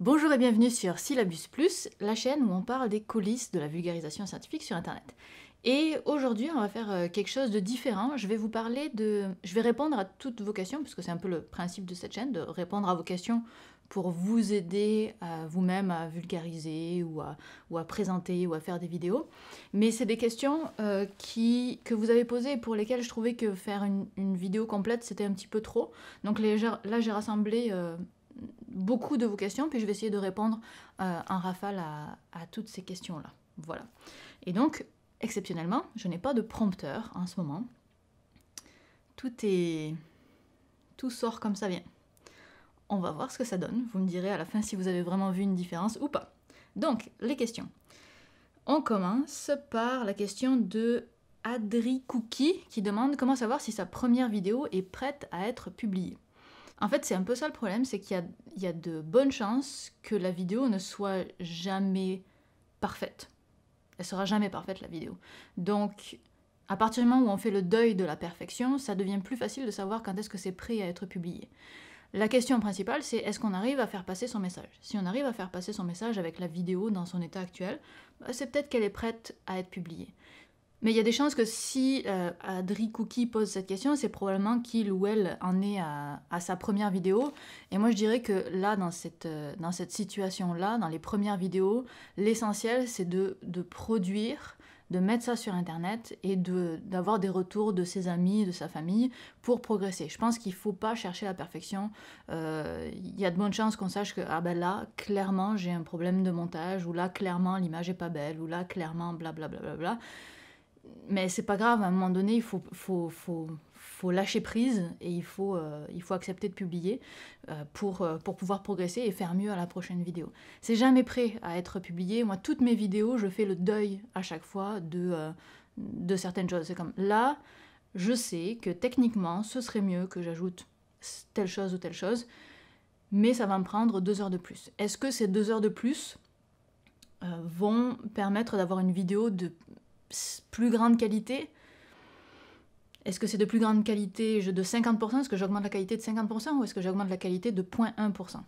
Bonjour et bienvenue sur Syllabus Plus, la chaîne où on parle des coulisses de la vulgarisation scientifique sur Internet. Et aujourd'hui, on va faire quelque chose de différent. Je vais répondre à toutes vos questions, puisque c'est un peu le principe de cette chaîne, de répondre à vos questions pour vous aider à vous-même à vulgariser ou à présenter ou à faire des vidéos. Mais c'est des questions que vous avez posées et pour lesquelles je trouvais que faire une vidéo complète, c'était un petit peu trop. Donc là, j'ai rassemblé beaucoup de vos questions, puis je vais essayer de répondre en rafale à toutes ces questions-là. Voilà. Et donc, exceptionnellement, je n'ai pas de prompteur en ce moment. Tout sort comme ça vient. On va voir ce que ça donne. Vous me direz à la fin si vous avez vraiment vu une différence ou pas. Donc, les questions. On commence par la question de Adri Cookie qui demande comment savoir si sa première vidéo est prête à être publiée. En fait, c'est un peu ça le problème, c'est qu'il y a de bonnes chances que la vidéo ne soit jamais parfaite. Elle sera jamais parfaite, la vidéo. Donc, à partir du moment où on fait le deuil de la perfection, ça devient plus facile de savoir quand est-ce que c'est prêt à être publié. La question principale, c'est est-ce qu'on arrive à faire passer son message? Si on arrive à faire passer son message avec la vidéo dans son état actuel, c'est peut-être qu'elle est prête à être publiée. Mais il y a des chances que si Adri Cookie pose cette question, c'est probablement qu'il ou elle en est à sa première vidéo. Et moi je dirais que là, dans cette situation-là, dans les premières vidéos, l'essentiel c'est de produire, de mettre ça sur internet et d'avoir des retours de ses amis, de sa famille pour progresser. Je pense qu'il ne faut pas chercher la perfection. Il y a de bonnes chances qu'on sache que ah ben là, clairement j'ai un problème de montage, ou là clairement l'image est pas belle, ou là clairement blablabla. Bla, bla, bla, bla. Mais c'est pas grave, à un moment donné, il faut lâcher prise et il faut accepter de publier pour pouvoir progresser et faire mieux à la prochaine vidéo. C'est jamais prêt à être publié. Moi, toutes mes vidéos, je fais le deuil à chaque fois de certaines choses. C'est comme là, je sais que techniquement, ce serait mieux que j'ajoute telle chose ou telle chose, mais ça va me prendre 2 heures de plus. Est-ce que ces 2 heures de plus vont permettre d'avoir une vidéo de plus grande qualité? Est-ce que c'est de plus grande qualité de 50%? Est-ce que j'augmente la qualité de 50% ou est-ce que j'augmente la qualité de 0,1%?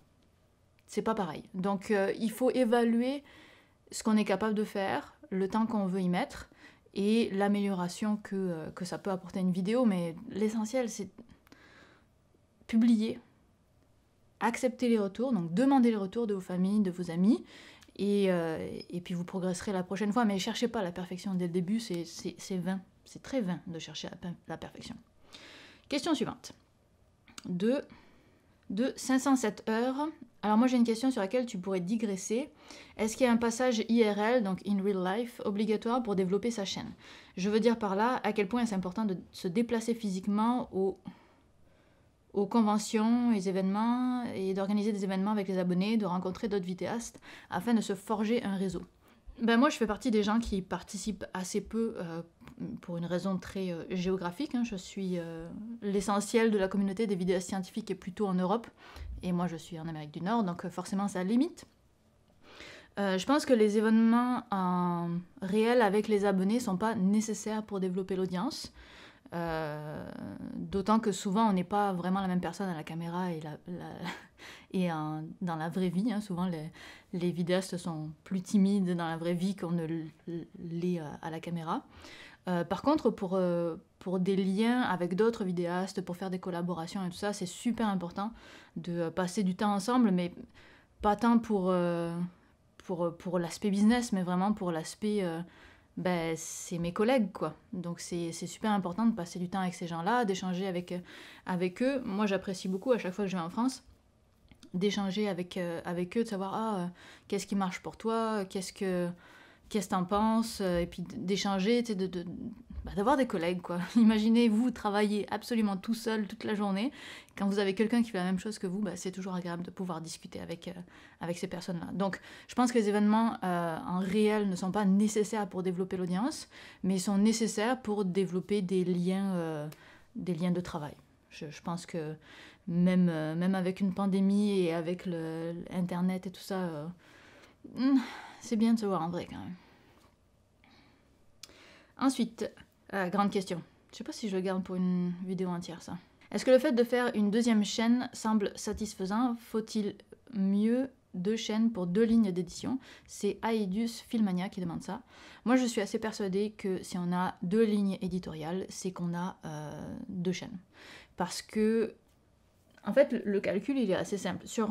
C'est pas pareil. Donc il faut évaluer ce qu'on est capable de faire, le temps qu'on veut y mettre et l'amélioration que ça peut apporter à une vidéo. Mais l'essentiel, c'est publier, accepter les retours, donc demander les retours de vos familles, de vos amis, et puis vous progresserez la prochaine fois. Mais ne cherchez pas la perfection dès le début, c'est vain. C'est très vain de chercher la perfection. Question suivante. De 507 heures. Alors moi j'ai une question sur laquelle tu pourrais digresser. Est-ce qu'il y a un passage IRL, donc in real life, obligatoire pour développer sa chaîne? Je veux dire par là à quel point c'est important de se déplacer physiquement aux conventions, les événements, et d'organiser des événements avec les abonnés, de rencontrer d'autres vidéastes, afin de se forger un réseau. Ben moi, je fais partie des gens qui participent assez peu pour une raison très géographique. Je suis l'essentiel de la communauté des vidéastes scientifiques est plutôt en Europe, et moi je suis en Amérique du Nord, donc forcément ça limite. Je pense que les événements en réel avec les abonnés ne sont pas nécessaires pour développer l'audience. D'autant que souvent on n'est pas vraiment la même personne à la caméra dans la vraie vie. Souvent les vidéastes sont plus timides dans la vraie vie qu'on ne l'est à la caméra. Par contre, pour des liens avec d'autres vidéastes, pour faire des collaborations et tout ça, c'est super important de passer du temps ensemble, mais pas tant pour l'aspect business, mais vraiment pour l'aspect... c'est mes collègues, quoi. Donc c'est super important de passer du temps avec ces gens-là, d'échanger avec eux. Moi, j'apprécie beaucoup, à chaque fois que je vais en France, d'échanger avec eux, de savoir qu'est-ce qui marche pour toi, qu'est-ce que t'en penses, et puis d'échanger, d'avoir des collègues, quoi. Imaginez, vous travaillez absolument tout seul toute la journée. Quand vous avez quelqu'un qui fait la même chose que vous, c'est toujours agréable de pouvoir discuter avec ces personnes-là. Donc, je pense que les événements en réel ne sont pas nécessaires pour développer l'audience, mais ils sont nécessaires pour développer des liens de travail. Je pense que même avec une pandémie et avec Internet et tout ça, c'est bien de se voir en vrai, quand même. Ensuite, grande question. Je sais pas si je le garde pour une vidéo entière, ça. Est-ce que le fait de faire une deuxième chaîne semble satisfaisant? Faut-il mieux 2 chaînes pour 2 lignes d'édition. C'est Aedus Filmania qui demande ça. Moi, je suis assez persuadée que si on a 2 lignes éditoriales, c'est qu'on a 2 chaînes. Parce que, en fait, le calcul, il est assez simple. Sur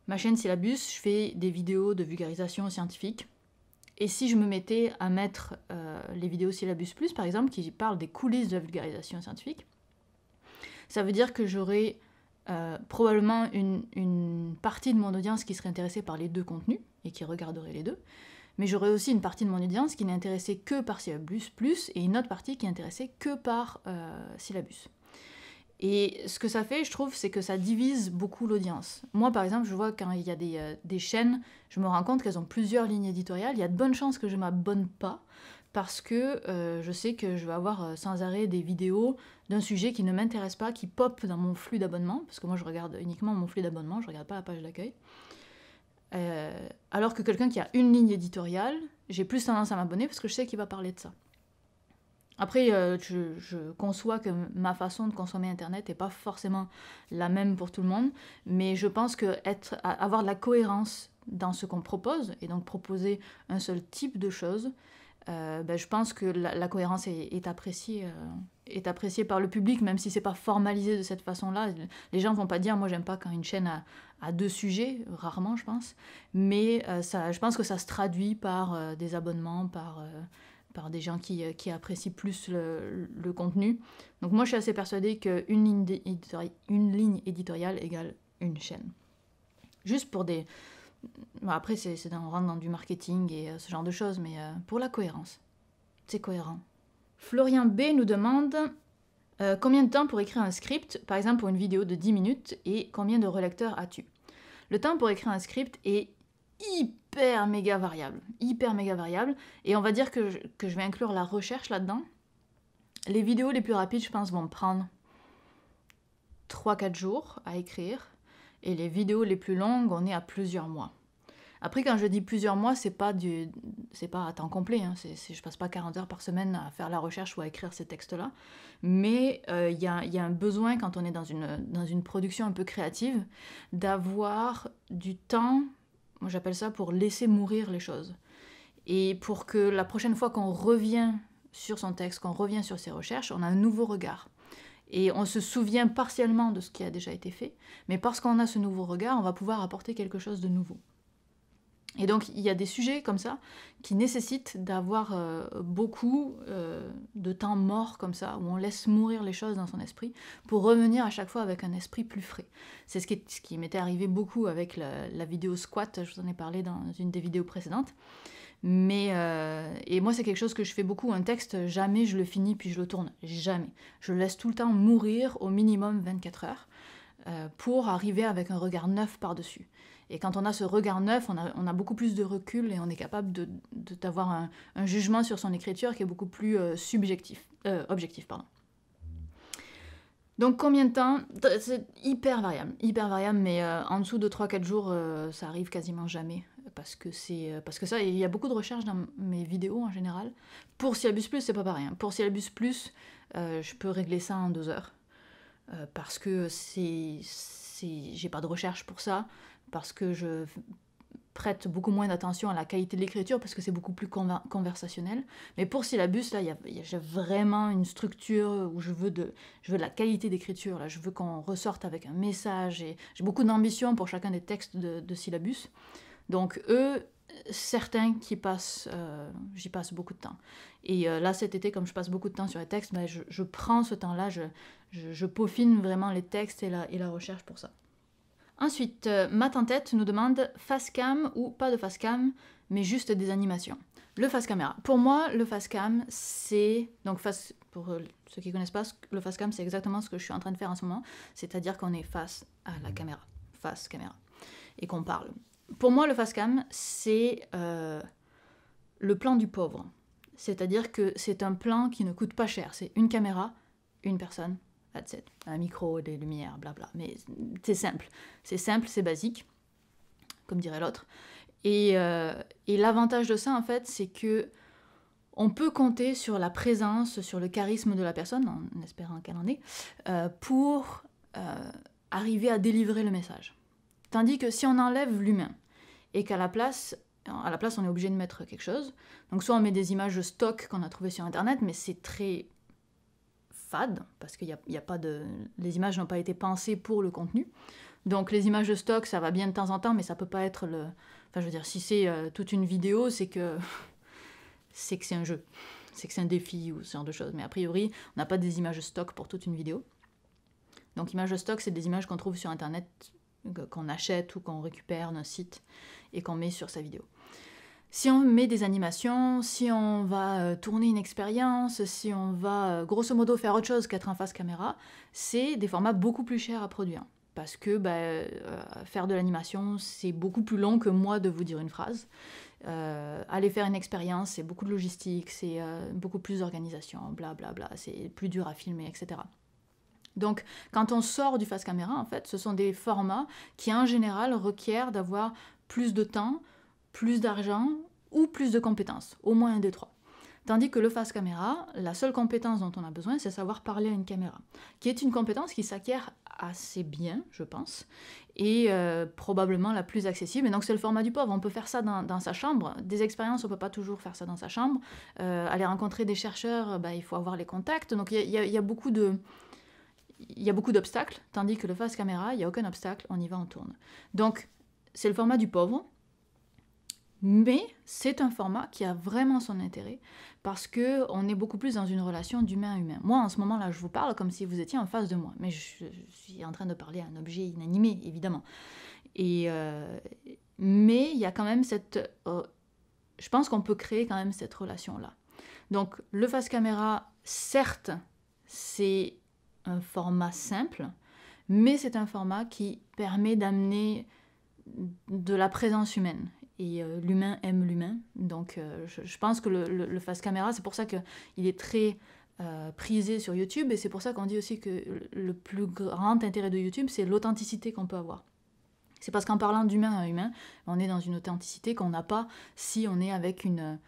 ma chaîne Syllabus, je fais des vidéos de vulgarisation scientifique. Et si je me mettais à mettre les vidéos Syllabus Plus, par exemple, qui parlent des coulisses de la vulgarisation scientifique, ça veut dire que j'aurais probablement une partie de mon audience qui serait intéressée par les 2 contenus et qui regarderait les 2, mais j'aurais aussi une partie de mon audience qui n'est intéressée que par Syllabus Plus et une autre partie qui est intéressée que par Syllabus. Et ce que ça fait, je trouve, c'est que ça divise beaucoup l'audience. Moi, par exemple, je vois quand il y a des chaînes, je me rends compte qu'elles ont plusieurs lignes éditoriales. Il y a de bonnes chances que je ne m'abonne pas parce que je sais que je vais avoir sans arrêt des vidéos d'un sujet qui ne m'intéresse pas, qui pop dans mon flux d'abonnement, parce que moi, je regarde uniquement mon flux d'abonnement, je ne regarde pas la page d'accueil. Alors que quelqu'un qui a une ligne éditoriale, j'ai plus tendance à m'abonner parce que je sais qu'il va parler de ça. Après, je conçois que ma façon de consommer Internet n'est pas forcément la même pour tout le monde, mais je pense que avoir de la cohérence dans ce qu'on propose, et donc proposer un seul type de choses, je pense que la cohérence est appréciée par le public, même si c'est pas formalisé de cette façon-là. Les gens vont pas dire « moi j'aime pas quand une chaîne a 2 sujets », rarement je pense, mais je pense que ça se traduit par des abonnements, par des gens qui apprécient plus le contenu. Donc moi, je suis assez persuadée qu'une ligne éditoriale égale une chaîne. Juste pour des... Bon, après, on rentre dans du marketing et ce genre de choses, mais pour la cohérence. C'est cohérent. Florian B nous demande combien de temps pour écrire un script, par exemple pour une vidéo de 10 minutes, et combien de relecteurs as-tu? Le temps pour écrire un script est hyper méga variable, et on va dire que je vais inclure la recherche là-dedans. Les vidéos les plus rapides, je pense, vont me prendre 3-4 jours à écrire, et les vidéos les plus longues, on est à plusieurs mois. Après, quand je dis plusieurs mois, c'est pas à temps complet, hein. Je passe pas 40 heures par semaine à faire la recherche ou à écrire ces textes-là, mais il y a un besoin, quand on est dans une production un peu créative, d'avoir du temps. Moi, j'appelle ça pour laisser mourir les choses. Et pour que la prochaine fois qu'on revient sur son texte, qu'on revient sur ses recherches, on a un nouveau regard. Et on se souvient partiellement de ce qui a déjà été fait, mais parce qu'on a ce nouveau regard, on va pouvoir apporter quelque chose de nouveau. Et donc, il y a des sujets comme ça qui nécessitent d'avoir beaucoup de temps mort comme ça, où on laisse mourir les choses dans son esprit, pour revenir à chaque fois avec un esprit plus frais. C'est ce qui m'était arrivé beaucoup avec la vidéo squat, je vous en ai parlé dans une des vidéos précédentes. Et moi, c'est quelque chose que je fais beaucoup. Un texte, jamais je le finis puis je le tourne. Jamais. Je le laisse tout le temps mourir au minimum 24 heures pour arriver avec un regard neuf par-dessus. Et quand on a ce regard neuf, on a beaucoup plus de recul et on est capable d'avoir un jugement sur son écriture qui est beaucoup plus objectif. Donc combien de temps? C'est hyper variable, mais en dessous de 3-4 jours, ça arrive quasiment jamais. Parce que ça, il y a beaucoup de recherches dans mes vidéos en général. Pour Syllabus Plus, c'est pas pareil, hein. Pour Syllabus Plus, je peux régler ça en 2 heures. Parce que j'ai pas de recherche pour ça, parce que je prête beaucoup moins d'attention à la qualité de l'écriture, parce que c'est beaucoup plus conversationnel. Mais pour Syllabus, là, j'ai vraiment une structure où je veux de la qualité d'écriture. Là, je veux qu'on ressorte avec un message, et j'ai beaucoup d'ambition pour chacun des textes de Syllabus. Donc certains j'y passe beaucoup de temps. Et là, cet été, comme je passe beaucoup de temps sur les textes, je prends ce temps-là, je peaufine vraiment les textes et la recherche pour ça. Ensuite, Matt en tête nous demande face-cam ou pas de face-cam, mais juste des animations. Le face-caméra. Pour moi, le face-cam, c'est... Donc, pour ceux qui ne connaissent pas, le face-cam, c'est exactement ce que je suis en train de faire en ce moment. C'est-à-dire qu'on est face à la caméra. Face caméra. Et qu'on parle. Pour moi, le face-cam, c'est le plan du pauvre. C'est-à-dire que c'est un plan qui ne coûte pas cher. C'est une caméra, une personne, that's it. Un micro, des lumières, blabla. Mais c'est simple. C'est simple, c'est basique, comme dirait l'autre. Et l'avantage de ça, en fait, c'est que on peut compter sur la présence, sur le charisme de la personne, en espérant qu'elle en ait, pour arriver à délivrer le message. Tandis que si on enlève l'humain et qu'à la place, on est obligé de mettre quelque chose, donc soit on met des images stock qu'on a trouvées sur internet, mais c'est très fade, parce qu'il y a pas de... les images n'ont pas été pensées pour le contenu. Donc les images de stock, ça va bien de temps en temps, mais ça peut pas être le... Enfin, je veux dire, si c'est toute une vidéo, c'est que c'est un jeu, c'est que c'est un défi ou ce genre de choses. Mais a priori, on n'a pas des images stock pour toute une vidéo. Donc images de stock, c'est des images qu'on trouve sur internet, qu'on achète ou qu'on récupère d'un site et qu'on met sur sa vidéo. Si on met des animations, si on va tourner une expérience, si on va grosso modo faire autre chose qu'être en face caméra, c'est des formats beaucoup plus chers à produire. Parce que faire de l'animation, c'est beaucoup plus long que moi de vous dire une phrase. Aller faire une expérience, c'est beaucoup de logistique, c'est beaucoup plus d'organisation, blablabla, c'est plus dur à filmer, etc. Donc, quand on sort du face caméra, en fait, ce sont des formats qui, en général, requièrent d'avoir plus de temps, plus d'argent ou plus de compétences, au moins un des trois. Tandis que le face caméra, la seule compétence dont on a besoin, c'est savoir parler à une caméra, qui est une compétence qui s'acquiert assez bien, je pense, et probablement la plus accessible. Et donc c'est le format du pauvre, on peut faire ça dans sa chambre. Des expériences, on ne peut pas toujours faire ça dans sa chambre. Aller rencontrer des chercheurs, il faut avoir les contacts. Donc il y a beaucoup d'obstacles, tandis que le face caméra, il n'y a aucun obstacle, on y va, on tourne. Donc c'est le format du pauvre. Mais c'est un format qui a vraiment son intérêt parce qu'on est beaucoup plus dans une relation d'humain à humain. Moi, en ce moment-là, je vous parle comme si vous étiez en face de moi, mais je suis en train de parler à un objet inanimé, évidemment. Mais il y a quand même je pense qu'on peut créer quand même cette relation-là. Donc, le face caméra, certes, c'est un format simple, mais c'est un format qui permet d'amener de la présence humaine. Et l'humain aime l'humain. Donc je pense que le face caméra, c'est pour ça qu'il est très prisé sur YouTube, et c'est pour ça qu'on dit aussi que le plus grand intérêt de YouTube, c'est l'authenticité qu'on peut avoir. C'est parce qu'en parlant d'humain à humain, on est dans une authenticité qu'on n'a pas si on est avec une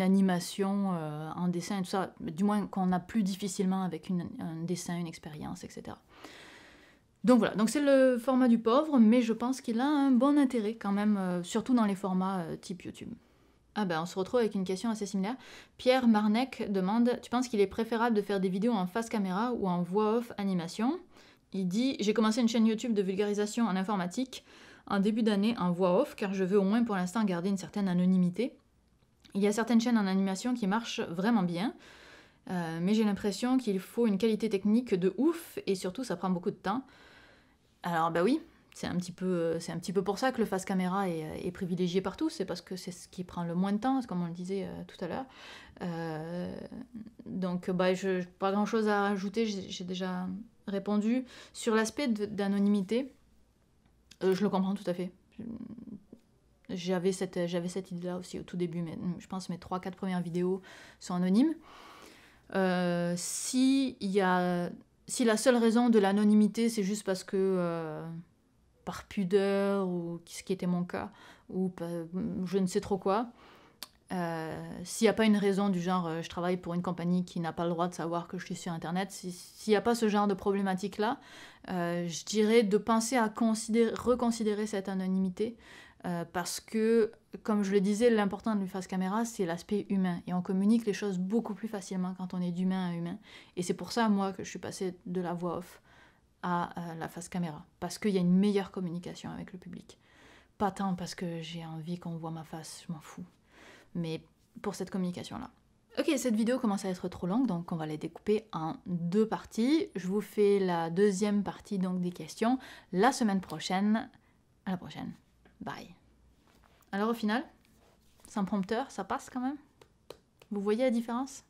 animation en dessin et tout ça, du moins qu'on a plus difficilement avec un dessin, une expérience, etc. Donc voilà, donc c'est le format du pauvre, mais je pense qu'il a un bon intérêt quand même, surtout dans les formats type YouTube. Ah ben on se retrouve avec une question assez similaire. Pierre Marnec demande, tu penses qu'il est préférable de faire des vidéos en face caméra ou en voix off animation? Il dit, j'ai commencé une chaîne YouTube de vulgarisation en informatique en début d'année en voix off, car je veux au moins pour l'instant garder une certaine anonymité. Il y a certaines chaînes en animation qui marchent vraiment bien, mais j'ai l'impression qu'il faut une qualité technique de ouf, et surtout ça prend beaucoup de temps. Alors bah oui, c'est un petit peu pour ça que le face caméra est privilégié partout, c'est parce que c'est ce qui prend le moins de temps, comme on le disait tout à l'heure. Donc je pas grand chose à rajouter, j'ai déjà répondu. Sur l'aspect d'anonymité, je le comprends tout à fait. J'avais cette idée-là aussi au tout début, mais je pense que mes 3-4 premières vidéos sont anonymes. Si la seule raison de l'anonymité, c'est juste parce que, par pudeur, ou ce qui était mon cas, ou je ne sais trop quoi, s'il n'y a pas une raison du genre je travaille pour une compagnie qui n'a pas le droit de savoir que je suis sur Internet, s'il n'y a pas ce genre de problématique-là, je dirais de penser à reconsidérer cette anonymité, parce que, comme je le disais, l'important du face caméra, c'est l'aspect humain. Et on communique les choses beaucoup plus facilement quand on est d'humain à humain. Et c'est pour ça, moi, que je suis passée de la voix off à la face caméra. Parce qu'il y a une meilleure communication avec le public. Pas tant parce que j'ai envie qu'on voit ma face, je m'en fous. Mais pour cette communication-là. Ok, cette vidéo commence à être trop longue, donc on va les découper en 2 parties. Je vous fais la deuxième partie donc des questions la semaine prochaine. À la prochaine. Bye. Alors au final, sans prompteur, ça passe quand même? Vous voyez la différence?